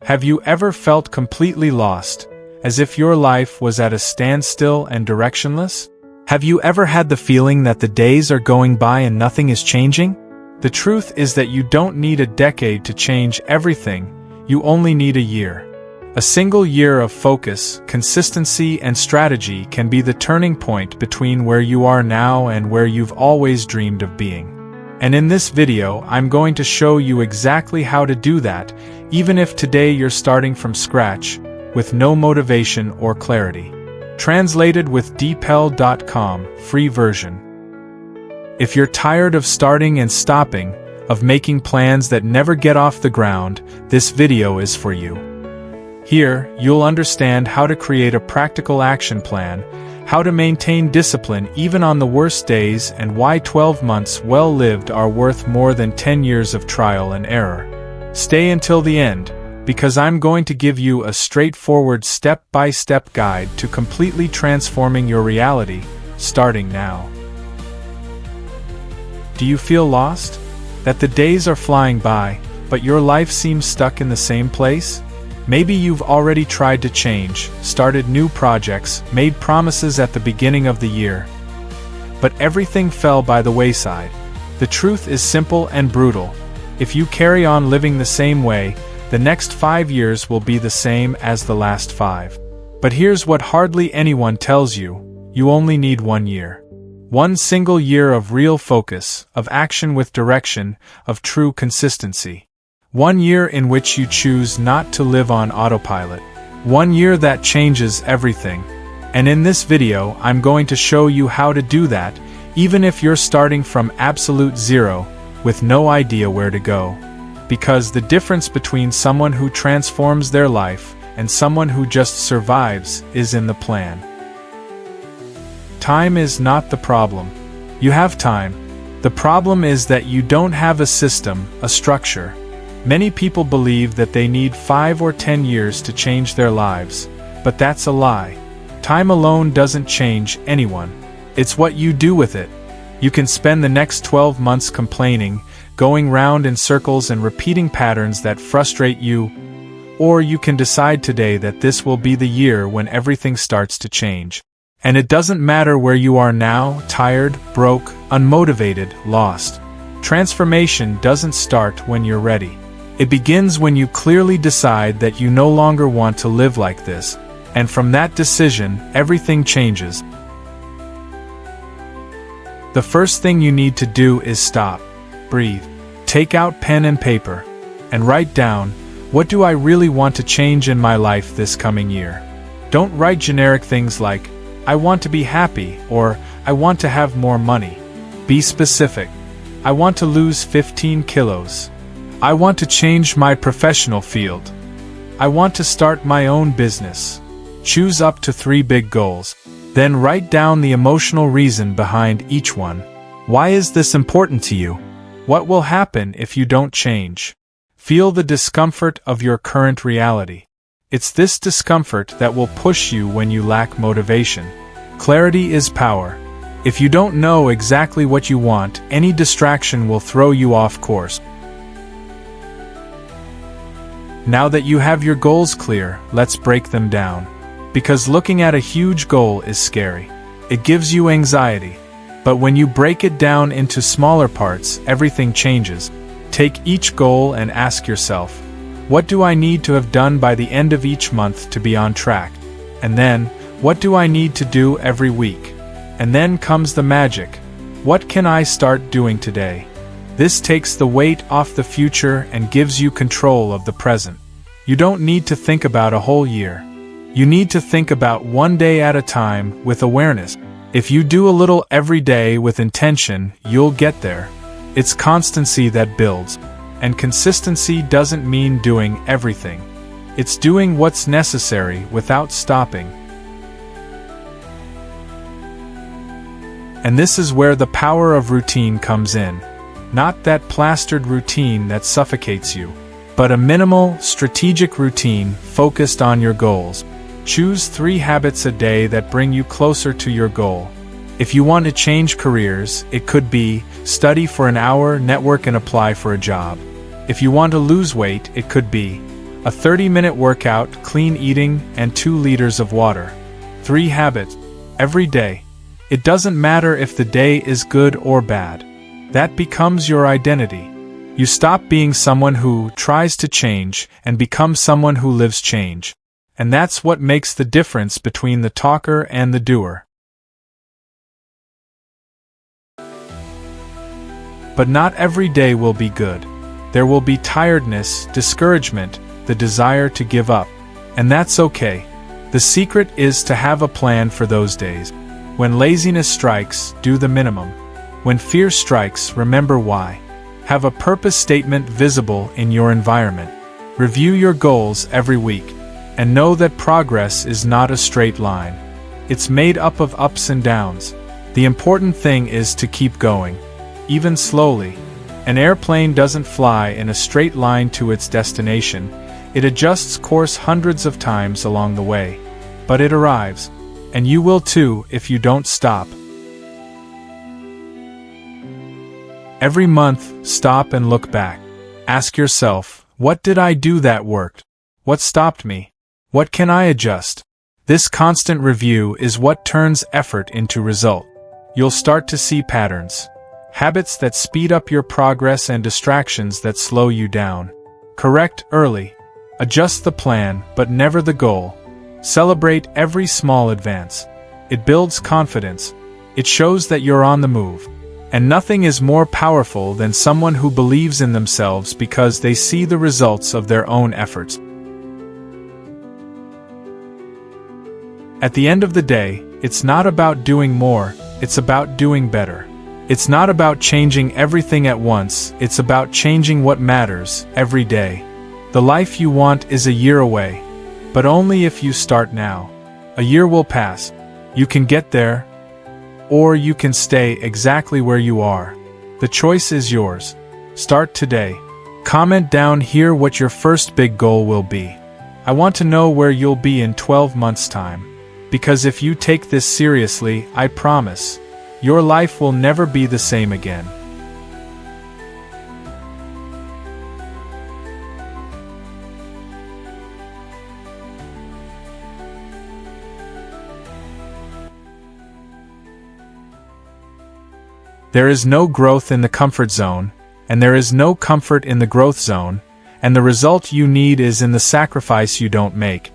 Have you ever felt completely lost, as if your life was at a standstill and directionless? Have you ever had the feeling that the days are going by and nothing is changing? The truth is that you don't need a decade to change everything, you only need a year. A single year of focus, consistency, and strategy can be the turning point between where you are now and where you've always dreamed of being. And in this video, I'm going to show you exactly how to do that, even if today you're starting from scratch, with no motivation or clarity. Translated with dpel.com, free version. If you're tired of starting and stopping, of making plans that never get off the ground, this video is for you. Here, you'll understand how to create a practical action plan, how to maintain discipline even on the worst days, and why 12 months well lived are worth more than 10 years of trial and error. Stay until the end, because I'm going to give you a straightforward step-by-step guide to completely transforming your reality, starting now. Do you feel lost? That the days are flying by, but your life seems stuck in the same place? Maybe you've already tried to change, started new projects, made promises at the beginning of the year. But everything fell by the wayside. The truth is simple and brutal. If you carry on living the same way, the next 5 years will be the same as the last 5. But here's what hardly anyone tells you: you only need 1 year. One single year of real focus, of action with direction, of true consistency. 1 year in which you choose not to live on autopilot. 1 year that changes everything. And in this video, I'm going to show you how to do that, even if you're starting from absolute zero, with no idea where to go. Because the difference between someone who transforms their life and someone who just survives is in the plan. Time is not the problem. You have time. The problem is that you don't have a system, a structure. Many people believe that they need 5 or 10 years to change their lives, but that's a lie. Time alone doesn't change anyone. It's what you do with it. You can spend the next 12 months complaining, going round in circles and repeating patterns that frustrate you, or you can decide today that this will be the year when everything starts to change. And it doesn't matter where you are now, tired, broke, unmotivated, lost. Transformation doesn't start when you're ready. It begins when you clearly decide that you no longer want to live like this, and from that decision, everything changes. The first thing you need to do is stop, breathe, take out pen and paper, and write down, what do I really want to change in my life this coming year? Don't write generic things like, I want to be happy, or I want to have more money. Be specific. I want to lose 15 kilos. I want to change my professional field. I want to start my own business. Choose up to 3 big goals. Then write down the emotional reason behind each one. Why is this important to you? What will happen if you don't change? Feel the discomfort of your current reality. It's this discomfort that will push you when you lack motivation. Clarity is power. If you don't know exactly what you want, any distraction will throw you off course. Now that you have your goals clear, let's break them down. Because looking at a huge goal is scary. It gives you anxiety. But when you break it down into smaller parts, everything changes. Take each goal and ask yourself, what do I need to have done by the end of each month to be on track? And then, what do I need to do every week? And then comes the magic. What can I start doing today? This takes the weight off the future and gives you control of the present. You don't need to think about a whole year. You need to think about 1 day at a time with awareness. If you do a little every day with intention, you'll get there. It's constancy that builds. And consistency doesn't mean doing everything. It's doing what's necessary without stopping. And this is where the power of routine comes in. Not that plastered routine that suffocates you, but a minimal, strategic routine focused on your goals. Choose 3 habits a day that bring you closer to your goal. If you want to change careers, it could be study for an hour, network and apply for a job. If you want to lose weight, it could be A 30-minute workout, clean eating, and 2 liters of water. 3 habits. Every day. It doesn't matter if the day is good or bad. That becomes your identity. You stop being someone who tries to change and become someone who lives change. And that's what makes the difference between the talker and the doer. But not every day will be good. There will be tiredness, discouragement, the desire to give up. And that's okay. The secret is to have a plan for those days. When laziness strikes, do the minimum. When fear strikes, remember why. Have a purpose statement visible in your environment. Review your goals every week. And know that progress is not a straight line. It's made up of ups and downs. The important thing is to keep going. Even slowly. An airplane doesn't fly in a straight line to its destination. It adjusts course hundreds of times along the way. But it arrives. And you will too if you don't stop. Every month, stop and look back. Ask yourself, what did I do that worked? What stopped me? What can I adjust? This constant review is what turns effort into result. You'll start to see patterns. Habits that speed up your progress and distractions that slow you down. Correct early. Adjust the plan, but never the goal. Celebrate every small advance. It builds confidence. It shows that you're on the move. And nothing is more powerful than someone who believes in themselves because they see the results of their own efforts. At the end of the day, it's not about doing more, it's about doing better. It's not about changing everything at once, it's about changing what matters, every day. The life you want is a year away. But only if you start now. A year will pass. You can get there, or you can stay exactly where you are. The choice is yours. Start today. Comment down here what your first big goal will be. I want to know where you'll be in 12 months' time. Because if you take this seriously, I promise, your life will never be the same again. There is no growth in the comfort zone, and there is no comfort in the growth zone, and the result you need is in the sacrifice you don't make.